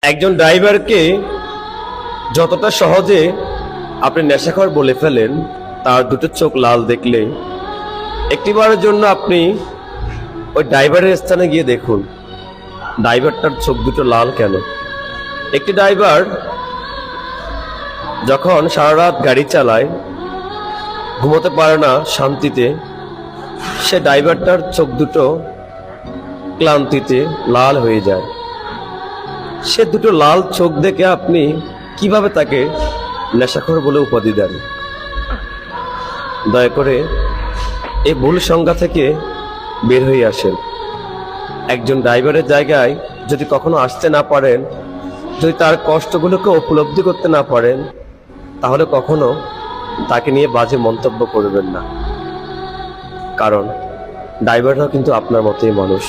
একজন ড্রাইভারকে যতটা সহজে আপনি নেশাখোর বলে ফেলেন, তার দুটো চোখ লাল দেখলে একটিবারের জন্য আপনি ওই ড্রাইভারের স্থানে গিয়ে দেখুন ড্রাইভারটার চোখ দুটো লাল কেন। একটি ড্রাইভার যখন সারা রাত গাড়ি চালায়, ঘুমোতে পারে না শান্তিতে, সে ড্রাইভারটার চোখ দুটো ক্লান্তিতে লাল হয়ে যায়। সে দুটো লাল চোখ দেখে আপনি কিভাবে তাকে নেশাখোর বলে উপাধি দেন? দয়া করে এই ভুল সংজ্ঞা থেকে বের হয়ে আসেন। একজন ড্রাইভারের জায়গায় যদি কখনো আসতে না পারেন, যদি তার কষ্টগুলোকে উপলব্ধি করতে না পারেন, তাহলে কখনো তাকে নিয়ে বাজে মন্তব্য করবেন না। কারণ ড্রাইভাররাও কিন্তু আপনার মতোই মানুষ।